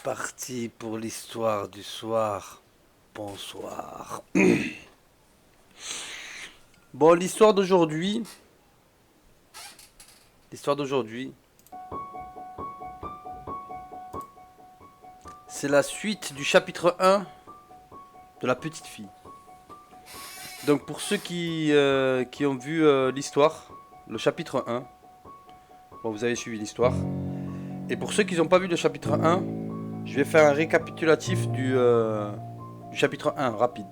Parti pour l'histoire du soir. Bonsoir. Bon, l'histoire d'aujourd'hui, c'est la suite du chapitre 1 de la petite fille. Donc pour ceux qui ont vu l'histoire, le chapitre 1, bon, vous avez suivi l'histoire. Et pour ceux qui n'ont pas vu le chapitre 1, je vais faire un récapitulatif du chapitre 1, rapide.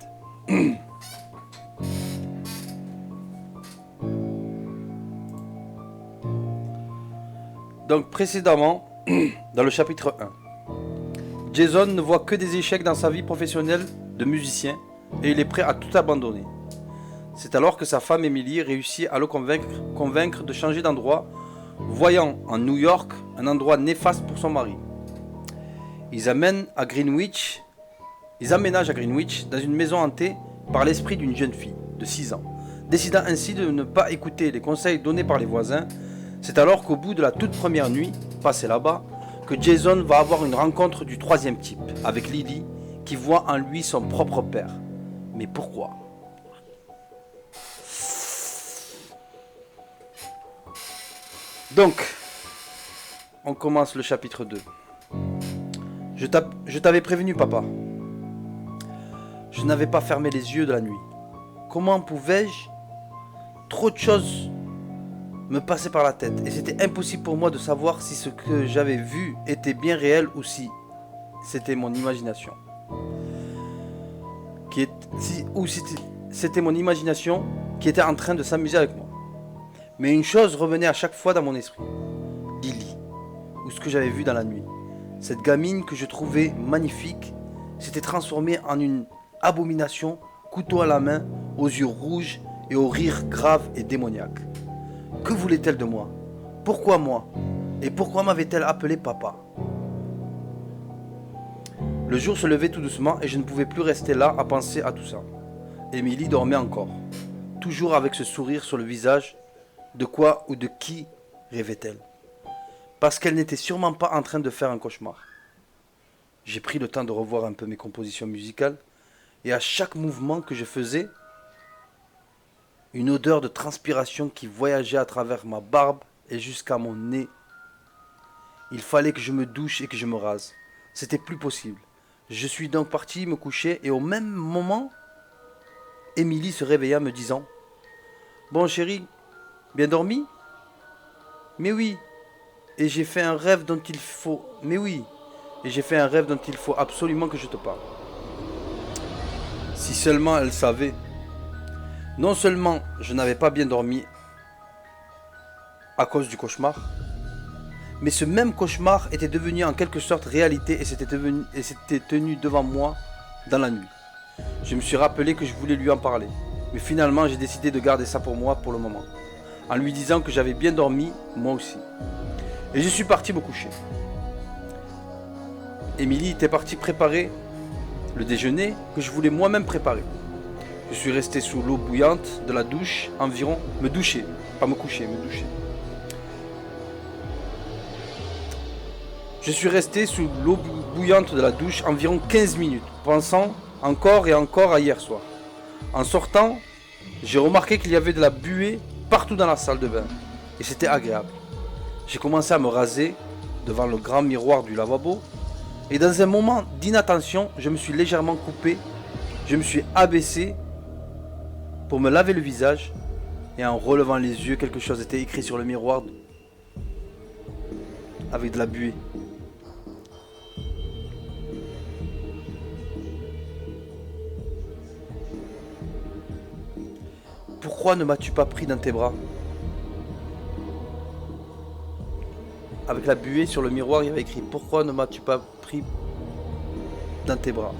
Donc précédemment, dans le chapitre 1, Jason ne voit que des échecs dans sa vie professionnelle de musicien et il est prêt à tout abandonner. C'est alors que sa femme Emily réussit à le convaincre de changer d'endroit, voyant en New York un endroit néfaste pour son mari. Ils aménagent à Greenwich dans une maison hantée par l'esprit d'une jeune fille de 6 ans. Décidant ainsi de ne pas écouter les conseils donnés par les voisins, c'est alors qu'au bout de la toute première nuit, passée là-bas, que Jason va avoir une rencontre du troisième type, avec Lily, qui voit en lui son propre père. Mais pourquoi ? Donc, on commence le chapitre 2. Je t'avais prévenu, papa. Je n'avais pas fermé les yeux de la nuit. Comment pouvais-je ? Trop de choses me passaient par la tête et c'était impossible pour moi de savoir si ce que j'avais vu était bien réel ou si c'était mon imagination. C'était mon imagination qui était en train de s'amuser avec moi. Mais une chose revenait à chaque fois dans mon esprit. Lily, ou ce que j'avais vu dans la nuit. Cette gamine que je trouvais magnifique s'était transformée en une abomination, couteau à la main, aux yeux rouges et au rire grave et démoniaque. Que voulait-elle de moi ? Pourquoi moi ? Et pourquoi m'avait-elle appelé papa ? Le jour se levait tout doucement et je ne pouvais plus rester là à penser à tout ça. Emily dormait encore, toujours avec ce sourire sur le visage. De quoi ou de qui rêvait-elle ? Parce qu'elle n'était sûrement pas en train de faire un cauchemar. J'ai pris le temps de revoir un peu mes compositions musicales et à chaque mouvement que je faisais, une odeur de transpiration qui voyageait à travers ma barbe et jusqu'à mon nez. Il fallait que je me douche et que je me rase. C'était plus possible. Je suis donc parti me coucher et au même moment, Emily se réveilla me disant « Bon chérie, bien dormi ? Mais oui. Et j'ai fait un rêve dont il faut... Mais oui. Et j'ai fait un rêve dont il faut absolument que je te parle. » Si seulement elle savait. Non seulement je n'avais pas bien dormi à cause du cauchemar, mais ce même cauchemar était devenu en quelque sorte réalité et s'était tenu devant moi dans la nuit. Je me suis rappelé que je voulais lui en parler, mais finalement j'ai décidé de garder ça pour moi pour le moment, en lui disant que j'avais bien dormi, moi aussi. Et je suis parti me coucher. Emily était partie préparer le déjeuner que je voulais moi-même préparer. Je suis resté sous l'eau bouillante de la douche environ... Me doucher, pas me coucher, me doucher. Je suis resté sous l'eau bouillante de la douche environ 15 minutes, pensant encore et encore à hier soir. En sortant, j'ai remarqué qu'il y avait de la buée partout dans la salle de bain. Et c'était agréable. J'ai commencé à me raser devant le grand miroir du lavabo. Et dans un moment d'inattention, je me suis légèrement coupé. Je me suis abaissé pour me laver le visage. Et en relevant les yeux, quelque chose était écrit sur le miroir avec de la buée. Pourquoi ne m'as-tu pas pris dans tes bras ? Avec la buée sur le miroir, il y avait écrit « Pourquoi ne m'as-tu pas pris dans tes bras ?»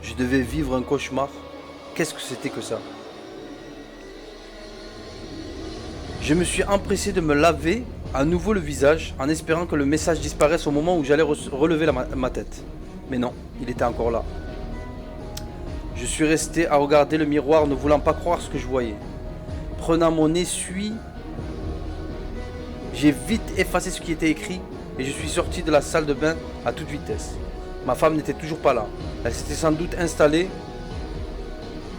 Je devais vivre un cauchemar. Qu'est-ce que c'était que ça ? Je me suis empressé de me laver à nouveau le visage en espérant que le message disparaisse au moment où j'allais relever ma tête. Mais non, il était encore là. Je suis resté à regarder le miroir ne voulant pas croire ce que je voyais. Prenant mon essuie, j'ai vite effacé ce qui était écrit et je suis sorti de la salle de bain à toute vitesse. Ma femme n'était toujours pas là. Elle s'était sans doute installée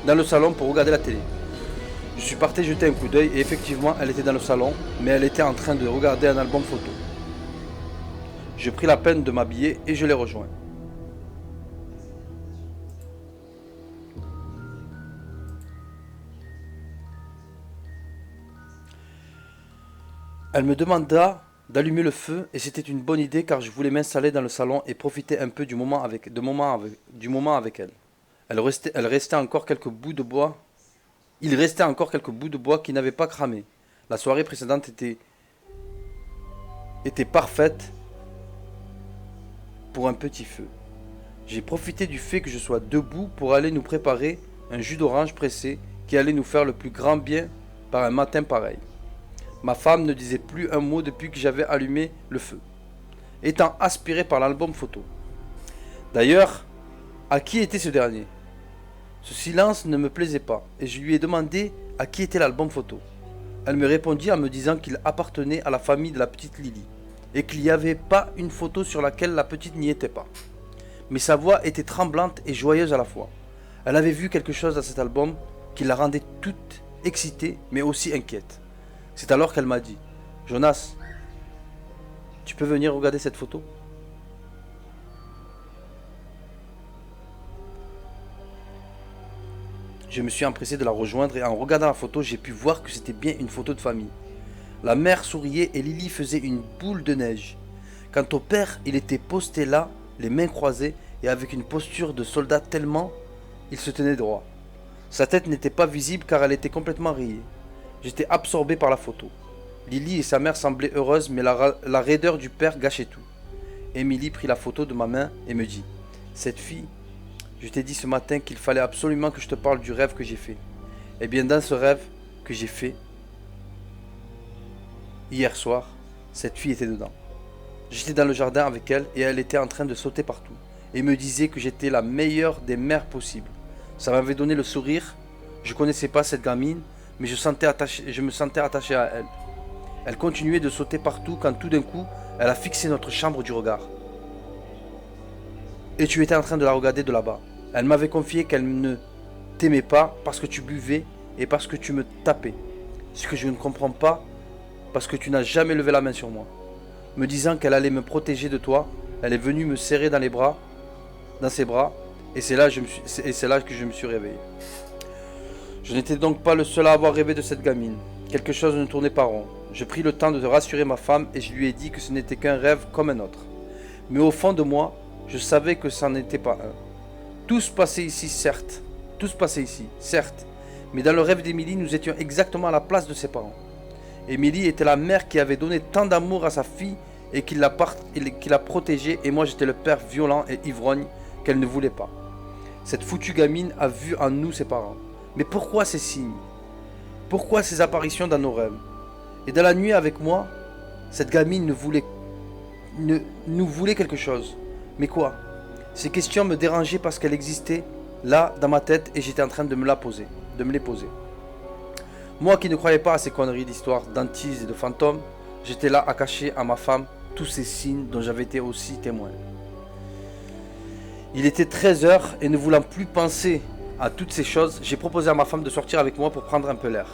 dans le salon pour regarder la télé. Je suis parti jeter un coup d'œil et effectivement elle était dans le salon, mais elle était en train de regarder un album photo. J'ai pris la peine de m'habiller et je l'ai rejoint. Elle me demanda d'allumer le feu et c'était une bonne idée car je voulais m'installer dans le salon et profiter un peu du moment avec elle. Elle restait encore quelques bouts de bois. Il restait encore quelques bouts de bois qui n'avaient pas cramé. La soirée précédente était parfaite pour un petit feu. J'ai profité du fait que je sois debout pour aller nous préparer un jus d'orange pressé qui allait nous faire le plus grand bien par un matin pareil. Ma femme ne disait plus un mot depuis que j'avais allumé le feu, étant aspirée par l'album photo. D'ailleurs, à qui était ce dernier? Ce silence ne me plaisait pas et je lui ai demandé à qui était l'album photo. Elle me répondit en me disant qu'il appartenait à la famille de la petite Lily et qu'il n'y avait pas une photo sur laquelle la petite n'y était pas. Mais sa voix était tremblante et joyeuse à la fois. Elle avait vu quelque chose dans cet album qui la rendait toute excitée mais aussi inquiète. C'est alors qu'elle m'a dit « Jonas, tu peux venir regarder cette photo ?» Je me suis empressé de la rejoindre et en regardant la photo, j'ai pu voir que c'était bien une photo de famille. La mère souriait et Lily faisait une boule de neige. Quant au père, il était posté là, les mains croisées et avec une posture de soldat tellement il se tenait droit. Sa tête n'était pas visible car elle était complètement rayée. J'étais absorbé par la photo. Lily et sa mère semblaient heureuses, mais la raideur du père gâchait tout. Émilie prit la photo de ma main et me dit « Cette fille, je t'ai dit ce matin qu'il fallait absolument que je te parle du rêve que j'ai fait. Eh bien, dans ce rêve que j'ai fait, hier soir, cette fille était dedans. J'étais dans le jardin avec elle et elle était en train de sauter partout et me disait que j'étais la meilleure des mères possibles. Ça m'avait donné le sourire. Je connaissais pas cette gamine, mais je me sentais attaché à elle. Elle continuait de sauter partout quand tout d'un coup, elle a fixé notre chambre du regard. Et tu étais en train de la regarder de là-bas. Elle m'avait confié qu'elle ne t'aimait pas parce que tu buvais et parce que tu me tapais. Ce que je ne comprends pas parce que tu n'as jamais levé la main sur moi. Me disant qu'elle allait me protéger de toi, elle est venue me serrer dans ses bras, et c'est là que je me suis réveillé. Je n'étais donc pas le seul à avoir rêvé de cette gamine. Quelque chose ne tournait pas rond. Je pris le temps de rassurer ma femme et je lui ai dit que ce n'était qu'un rêve comme un autre. Mais au fond de moi, je savais que ça n'était pas un. Tout se passait ici, certes. Mais dans le rêve d'Émilie, nous étions exactement à la place de ses parents. Émilie était la mère qui avait donné tant d'amour à sa fille et qui l'a protégée, et moi j'étais le père violent et ivrogne qu'elle ne voulait pas. Cette foutue gamine a vu en nous ses parents. Mais pourquoi ces signes? Pourquoi ces apparitions dans nos rêves? Et dans la nuit avec moi, cette gamine nous voulait quelque chose. Mais quoi? Ces questions me dérangeaient parce qu'elles existaient là dans ma tête et j'étais en train de me les poser. Moi qui ne croyais pas à ces conneries d'histoires d'antises et de fantômes, j'étais là à cacher à ma femme tous ces signes dont j'avais été aussi témoin. Il était 13h et ne voulant plus penser à toutes ces choses, j'ai proposé à ma femme de sortir avec moi pour prendre un peu l'air.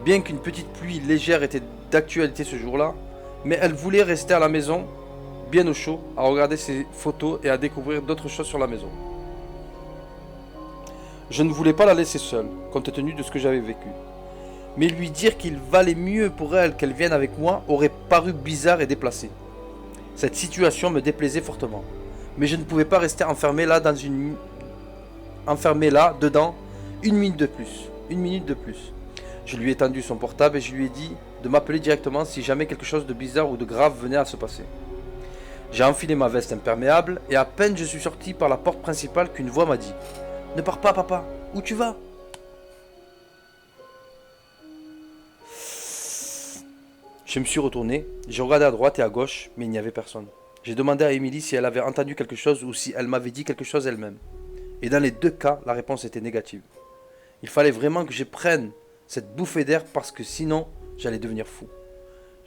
Bien qu'une petite pluie légère était d'actualité ce jour-là, mais elle voulait rester à la maison, bien au chaud, à regarder ses photos et à découvrir d'autres choses sur la maison. Je ne voulais pas la laisser seule, compte tenu de ce que j'avais vécu. Mais lui dire qu'il valait mieux pour elle qu'elle vienne avec moi aurait paru bizarre et déplacé. Cette situation me déplaisait fortement. Mais je ne pouvais pas rester enfermé là, dedans, une minute de plus. Je lui ai tendu son portable et je lui ai dit de m'appeler directement si jamais quelque chose de bizarre ou de grave venait à se passer. J'ai enfilé ma veste imperméable et à peine je suis sorti par la porte principale qu'une voix m'a dit « Ne pars pas, papa, où tu vas ?» Je me suis retourné, j'ai regardé à droite et à gauche, mais il n'y avait personne. J'ai demandé à Émilie si elle avait entendu quelque chose ou si elle m'avait dit quelque chose elle-même. Et dans les deux cas, la réponse était négative. Il fallait vraiment que je prenne cette bouffée d'air parce que sinon, j'allais devenir fou.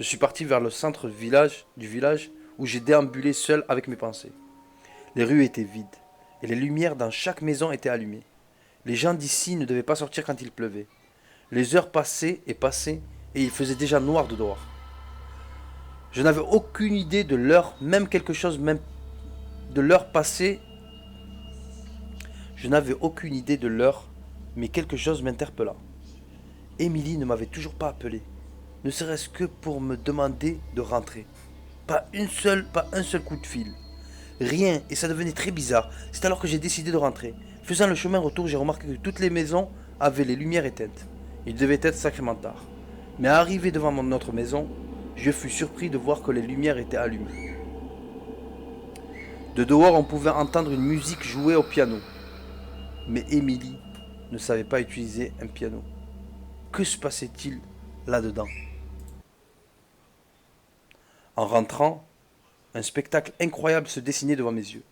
Je suis parti vers le centre du village où j'ai déambulé seul avec mes pensées. Les rues étaient vides, et les lumières dans chaque maison étaient allumées. Les gens d'ici ne devaient pas sortir quand il pleuvait. Les heures passaient, et il faisait déjà noir de dehors. Je n'avais aucune idée de l'heure, même de l'heure passée. Je n'avais aucune idée de l'heure, mais quelque chose m'interpella. Émilie ne m'avait toujours pas appelé, ne serait-ce que pour me demander de rentrer. Pas un seul coup de fil. Rien, et ça devenait très bizarre. C'est alors que j'ai décidé de rentrer. Faisant le chemin retour, j'ai remarqué que toutes les maisons avaient les lumières éteintes. Il devait être sacrément tard. Mais arrivé devant notre maison, je fus surpris de voir que les lumières étaient allumées. De dehors, on pouvait entendre une musique jouée au piano. Mais Émilie ne savait pas utiliser un piano. Que se passait-il là-dedans? En rentrant, un spectacle incroyable se dessinait devant mes yeux.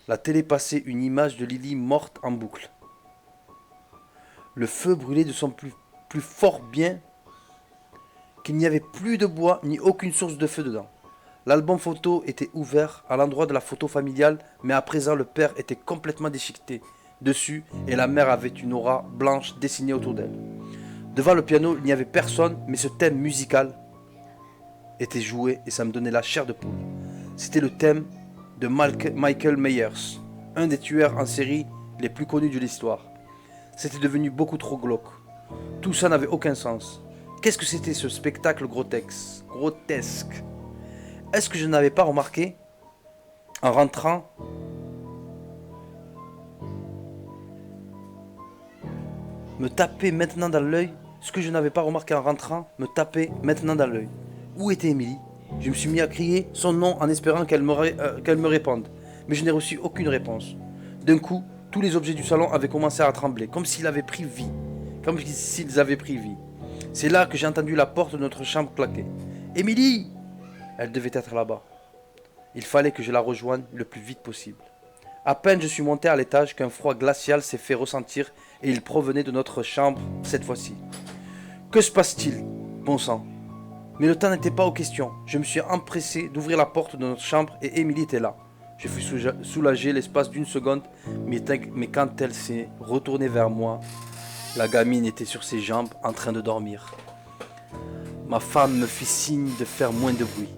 La télé passait une image de Lily morte en boucle. Le feu brûlait de son plus fort bien qu'il n'y avait plus de bois ni aucune source de feu dedans. L'album photo était ouvert à l'endroit de la photo familiale, mais à présent le père était complètement déchiqueté dessus et la mère avait une aura blanche dessinée autour d'elle. Devant le piano, il n'y avait personne, mais ce thème musical était joué et ça me donnait la chair de poule. C'était le thème de Michael Myers, un des tueurs en série les plus connus de l'histoire. C'était devenu beaucoup trop glauque. Tout ça n'avait aucun sens. Qu'est-ce que c'était ce spectacle grotesque? Est-ce que je n'avais pas remarqué, en rentrant, me taper maintenant dans l'œil? Ce que je n'avais pas remarqué en rentrant, me taper maintenant dans l'œil. Où était Émilie? Je me suis mis à crier son nom en espérant qu'elle me réponde. Mais je n'ai reçu aucune réponse. D'un coup, tous les objets du salon avaient commencé à trembler, comme s'ils avaient pris vie. C'est là que j'ai entendu la porte de notre chambre claquer. Émilie! Elle devait être là-bas. Il fallait que je la rejoigne le plus vite possible. À peine je suis monté à l'étage qu'un froid glacial s'est fait ressentir et il provenait de notre chambre cette fois-ci. Que se passe-t-il, bon sang? Mais le temps n'était pas aux questions. Je me suis empressé d'ouvrir la porte de notre chambre et Émilie était là. Je fus soulagé l'espace d'une seconde, mais quand elle s'est retournée vers moi, la gamine était sur ses jambes en train de dormir. Ma femme me fit signe de faire moins de bruit.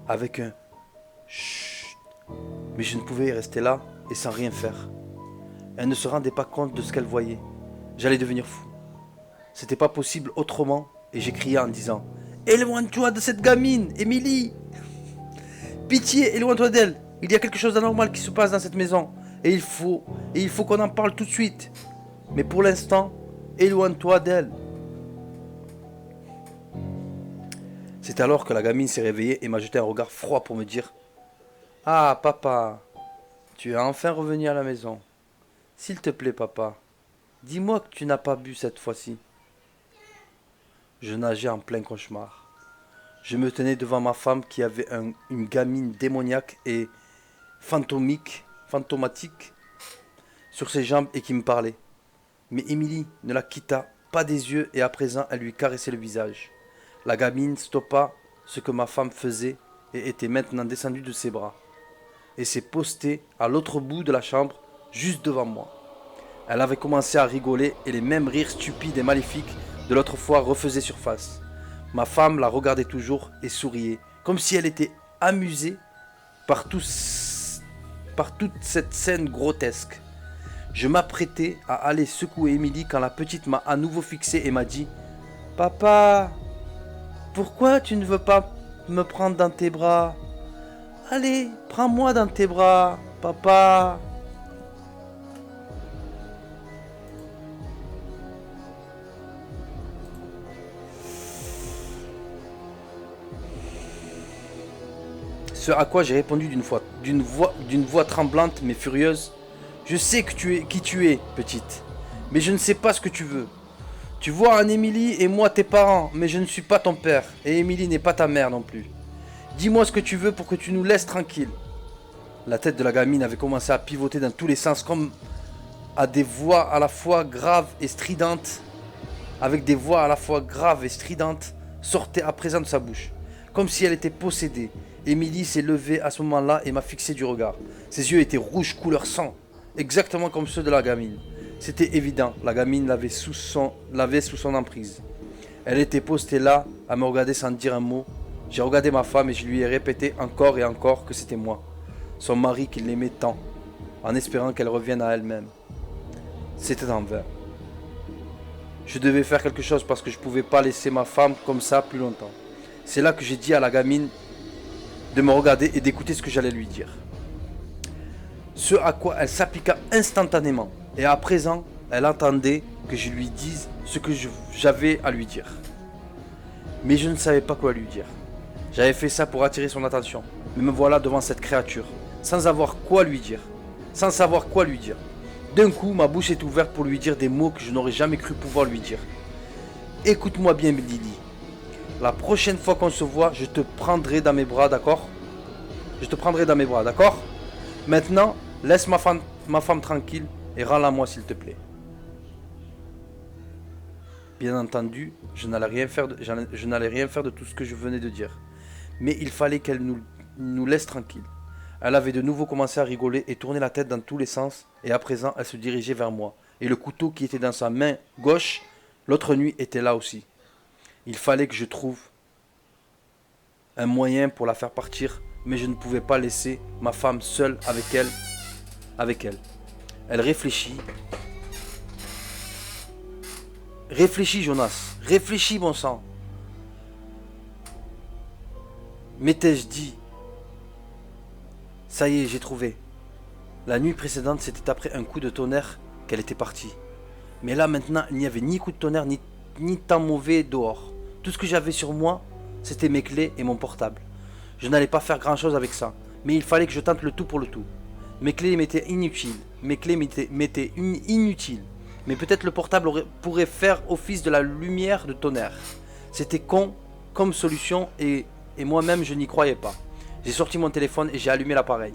Avec un chut, mais je ne pouvais y rester là et sans rien faire. Elle ne se rendait pas compte de ce qu'elle voyait. J'allais devenir fou. C'était pas possible autrement et j'ai crié en disant « Éloigne-toi de cette gamine, Émilie! Pitié, éloigne-toi d'elle! Il y a quelque chose d'anormal qui se passe dans cette maison et il faut qu'on en parle tout de suite. Mais pour l'instant, éloigne-toi d'elle. » C'est alors que la gamine s'est réveillée et m'a jeté un regard froid pour me dire « Ah, papa, tu es enfin revenu à la maison. S'il te plaît, papa, dis-moi que tu n'as pas bu cette fois-ci. » Je nageais en plein cauchemar. Je me tenais devant ma femme qui avait une gamine démoniaque et fantomatique sur ses jambes et qui me parlait. Mais Émilie ne la quitta pas des yeux et à présent elle lui caressait le visage. La gamine stoppa ce que ma femme faisait et était maintenant descendue de ses bras et s'est postée à l'autre bout de la chambre, juste devant moi. Elle avait commencé à rigoler et les mêmes rires stupides et maléfiques de l'autre fois refaisaient surface. Ma femme la regardait toujours et souriait, comme si elle était amusée par toute cette scène grotesque. Je m'apprêtais à aller secouer Émilie quand la petite m'a à nouveau fixé et m'a dit « Papa, pourquoi tu ne veux pas me prendre dans tes bras? Allez, prends-moi dans tes bras, papa. » Ce à quoi j'ai répondu d'une voix tremblante mais furieuse. Je sais qui tu es, petite, mais je ne sais pas ce que tu veux. Tu vois en Émilie et moi tes parents, mais je ne suis pas ton père, et Émilie n'est pas ta mère non plus. Dis-moi ce que tu veux pour que tu nous laisses tranquilles. La tête de la gamine avait commencé à pivoter dans tous les sens, comme à des voix à la fois graves et stridentes, avec des voix à la fois graves et stridentes, sortaient à présent de sa bouche, comme si elle était possédée. Émilie s'est levée à ce moment-là et m'a fixé du regard. Ses yeux étaient rouges couleur sang, exactement comme ceux de la gamine. C'était évident, la gamine l'avait sous son emprise. Elle était postée là, à me regarder sans dire un mot. J'ai regardé ma femme et je lui ai répété encore et encore que c'était moi, son mari qui l'aimait tant, en espérant qu'elle revienne à elle-même. C'était en vain. Je devais faire quelque chose parce que je ne pouvais pas laisser ma femme comme ça plus longtemps. C'est là que j'ai dit à la gamine de me regarder et d'écouter ce que j'allais lui dire. Ce à quoi elle s'appliqua instantanément. Et à présent, elle entendait que je lui dise ce que j'avais à lui dire. Mais je ne savais pas quoi lui dire. J'avais fait ça pour attirer son attention. Mais me voilà devant cette créature, sans savoir quoi lui dire. Sans savoir quoi lui dire. D'un coup, ma bouche est ouverte pour lui dire des mots que je n'aurais jamais cru pouvoir lui dire. Écoute-moi bien, Lily. La prochaine fois qu'on se voit, je te prendrai dans mes bras, d'accord? Je te prendrai dans mes bras, d'accord? Maintenant, laisse ma femme tranquille et rends-la moi, s'il te plaît. Bien entendu, je n'allais rien faire de tout ce que je venais de dire. Mais il fallait qu'elle nous laisse tranquille. Elle avait de nouveau commencé à rigoler et tourner la tête dans tous les sens, et à présent elle se dirigeait vers moi. Et le couteau qui était dans sa main gauche, l'autre nuit, était là aussi. Il fallait que je trouve un moyen pour la faire partir, mais je ne pouvais pas laisser ma femme seule avec elle. Elle réfléchit. Réfléchis, Jonas. Réfléchis, bon sang. M'étais-je dit? Ça y est, j'ai trouvé. La nuit précédente, c'était après un coup de tonnerre qu'elle était partie. Mais là, maintenant, il n'y avait ni coup de tonnerre, ni temps mauvais dehors. Tout ce que j'avais sur moi, c'était mes clés et mon portable. Je n'allais pas faire grand-chose avec ça, mais il fallait que je tente le tout pour le tout. Mes clés m'étaient inutiles. Mais peut-être le portable pourrait faire office de la lumière de tonnerre. C'était con comme solution et moi-même je n'y croyais pas. J'ai sorti mon téléphone et j'ai allumé l'appareil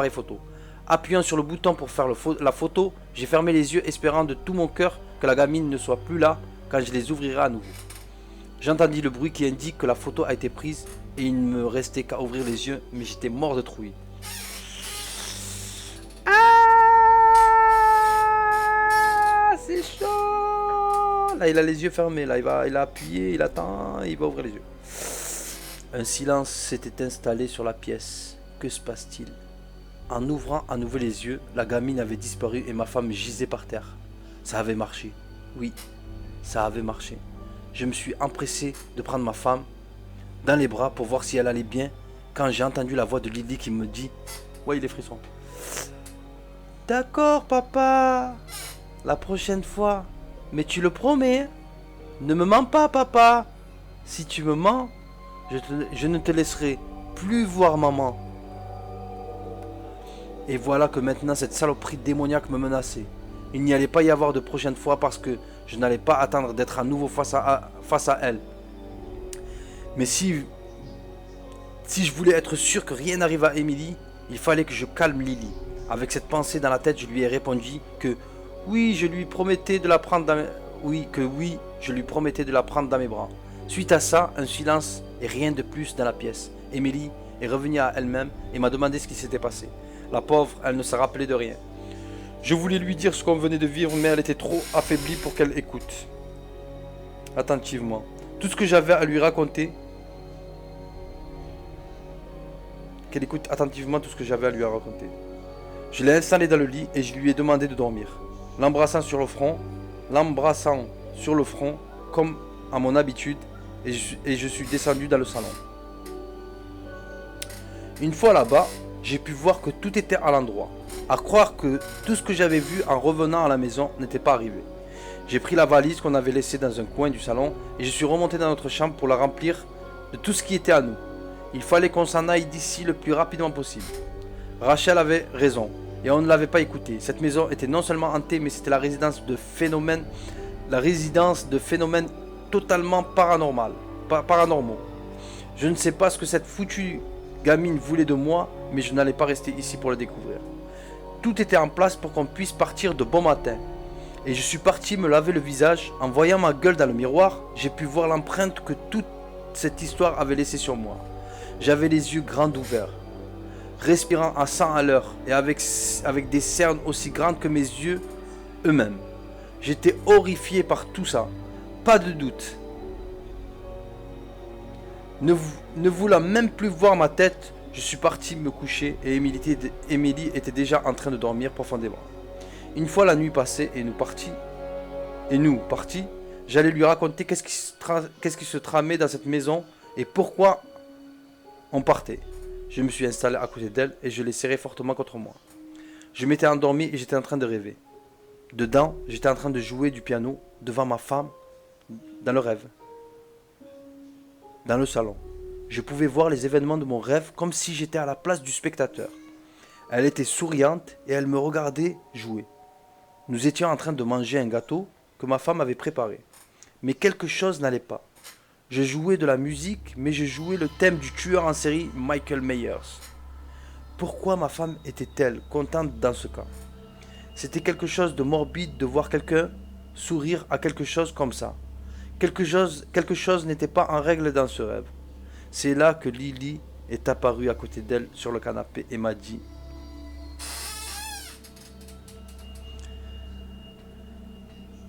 photo. Appuyant sur le bouton pour faire la photo, j'ai fermé les yeux espérant de tout mon cœur que la gamine ne soit plus là quand je les ouvrirai à nouveau. J'entendis le bruit qui indique que la photo a été prise et il ne me restait qu'à ouvrir les yeux, mais j'étais mort de trouille. C'est chaud. Là, il a les yeux fermés. Là, il a appuyé, il attend, il va ouvrir les yeux. Un silence s'était installé sur la pièce. Que se passe-t-il? En ouvrant à nouveau les yeux, la gamine avait disparu et ma femme gisait par terre. Ça avait marché. Oui, ça avait marché. Je me suis empressé de prendre ma femme dans les bras pour voir si elle allait bien quand j'ai entendu la voix de Lily qui me dit... Ouais, il est frisson. D'accord, papa. La prochaine fois. Mais tu le promets, hein? Ne me mens pas, papa. Si tu me mens, je ne te laisserai plus voir maman. Et voilà que maintenant cette saloperie démoniaque me menaçait. Il n'y allait pas y avoir de prochaine fois parce que je n'allais pas attendre d'être à nouveau face à elle. Mais si je voulais être sûr que rien n'arrive à Emily, il fallait que je calme Lily. Avec cette pensée dans la tête, je lui ai répondu que oui, je lui promettais de la prendre dans mes bras. Suite à ça, un silence et rien de plus dans la pièce. Emily est revenue à elle-même et m'a demandé ce qui s'était passé. La pauvre, elle ne se rappelait de rien. Je voulais lui dire ce qu'on venait de vivre, mais elle était trop affaiblie pour qu'elle écoute attentivement tout ce que j'avais à lui raconter. Qu'elle écoute attentivement tout ce que j'avais à lui raconter. Je l'ai installée dans le lit et je lui ai demandé de dormir. L'embrassant sur le front, comme à mon habitude, et je suis descendu dans le salon. Une fois là-bas, j'ai pu voir que tout était à l'endroit. À croire que tout ce que j'avais vu en revenant à la maison n'était pas arrivé. J'ai pris la valise qu'on avait laissée dans un coin du salon et je suis remonté dans notre chambre pour la remplir de tout ce qui était à nous. Il fallait qu'on s'en aille d'ici le plus rapidement possible. Rachel avait raison et on ne l'avait pas écouté. Cette maison était non seulement hantée, mais c'était la résidence de phénomènes totalement paranormaux. Je ne sais pas ce que cette foutue gamine voulait de moi, mais je n'allais pas rester ici pour le découvrir. Tout était en place pour qu'on puisse partir de bon matin. Et je suis parti me laver le visage. En voyant ma gueule dans le miroir, j'ai pu voir l'empreinte que toute cette histoire avait laissé sur moi. J'avais les yeux grands ouverts, respirant à 100 à l'heure et avec des cernes aussi grandes que mes yeux eux-mêmes. J'étais horrifié par tout ça, pas de doute. Ne voulant même plus voir ma tête, je suis parti me coucher et Émilie était déjà en train de dormir profondément. Une fois la nuit passée et nous partis, j'allais lui raconter qu'est-ce qui se tramait dans cette maison et pourquoi on partait. Je me suis installé à côté d'elle et je l'ai serrée fortement contre moi. Je m'étais endormi et j'étais en train de rêver. Dedans, j'étais en train de jouer du piano devant ma femme dans le rêve. Dans le salon. Je pouvais voir les événements de mon rêve comme si j'étais à la place du spectateur. Elle était souriante et elle me regardait jouer. Nous étions en train de manger un gâteau que ma femme avait préparé. Mais quelque chose n'allait pas. Je jouais de la musique, mais je jouais le thème du tueur en série Michael Myers. Pourquoi ma femme était-elle contente dans ce cas? C'était quelque chose de morbide de voir quelqu'un sourire à quelque chose comme ça. Quelque chose n'était pas en règle dans ce rêve. C'est là que Lily est apparue à côté d'elle sur le canapé et m'a dit: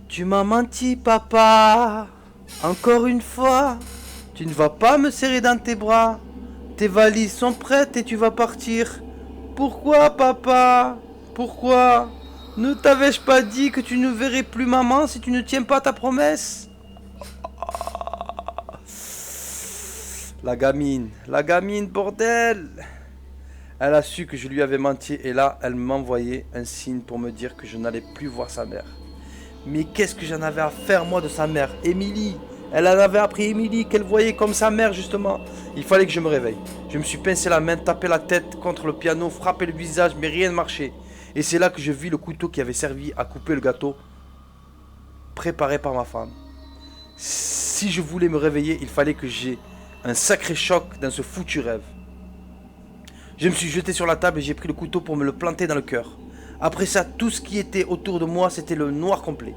Tu m'as menti, papa. Encore une fois, tu ne vas pas me serrer dans tes bras. Tes valises sont prêtes et tu vas partir. Pourquoi, papa? Pourquoi? Ne t'avais-je pas dit que tu ne verrais plus maman si tu ne tiens pas ta promesse? La gamine, bordel! Elle a su que je lui avais menti et là, elle m'envoyait un signe pour me dire que je n'allais plus voir sa mère. Mais qu'est-ce que j'en avais à faire, moi, de sa mère? Émilie! Elle en avait appris Émilie, qu'elle voyait comme sa mère, justement. Il fallait que je me réveille. Je me suis pincé la main, tapé la tête contre le piano, frappé le visage, mais rien ne marchait. Et c'est là que je vis le couteau qui avait servi à couper le gâteau, préparé par ma femme. Si je voulais me réveiller, il fallait que j'aie un sacré choc dans ce foutu rêve. Je me suis jeté sur la table et j'ai pris le couteau pour me le planter dans le cœur. Après ça, tout ce qui était autour de moi, c'était le noir complet.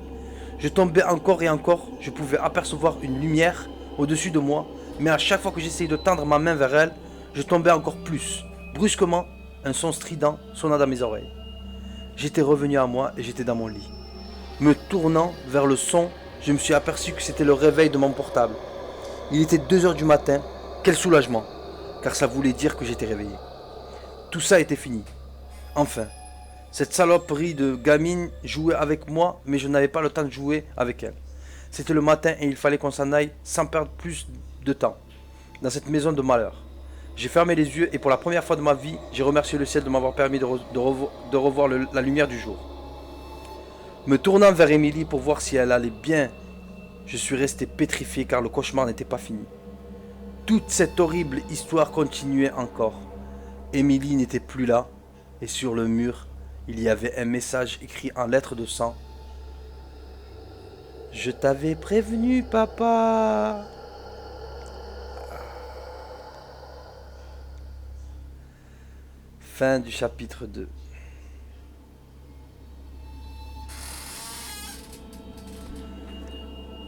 Je tombais encore et encore, je pouvais apercevoir une lumière au-dessus de moi, mais à chaque fois que j'essayais de tendre ma main vers elle, je tombais encore plus. Brusquement, un son strident sonna dans mes oreilles. J'étais revenu à moi et j'étais dans mon lit. Me tournant vers le son, je me suis aperçu que c'était le réveil de mon portable. Il était 2 heures du matin, quel soulagement, car ça voulait dire que j'étais réveillé. Tout ça était fini. Enfin, cette saloperie de gamine jouait avec moi, mais je n'avais pas le temps de jouer avec elle. C'était le matin et il fallait qu'on s'en aille sans perdre plus de temps, dans cette maison de malheur. J'ai fermé les yeux et pour la première fois de ma vie, j'ai remercié le ciel de m'avoir permis de revoir la lumière du jour. Me tournant vers Émilie pour voir si elle allait bien, je suis resté pétrifié car le cauchemar n'était pas fini. Toute cette horrible histoire continuait encore. Émilie n'était plus là et sur le mur, il y avait un message écrit en lettres de sang. Je t'avais prévenu, papa. Fin du chapitre 2.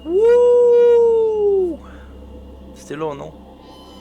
Ouh! C'était long, non?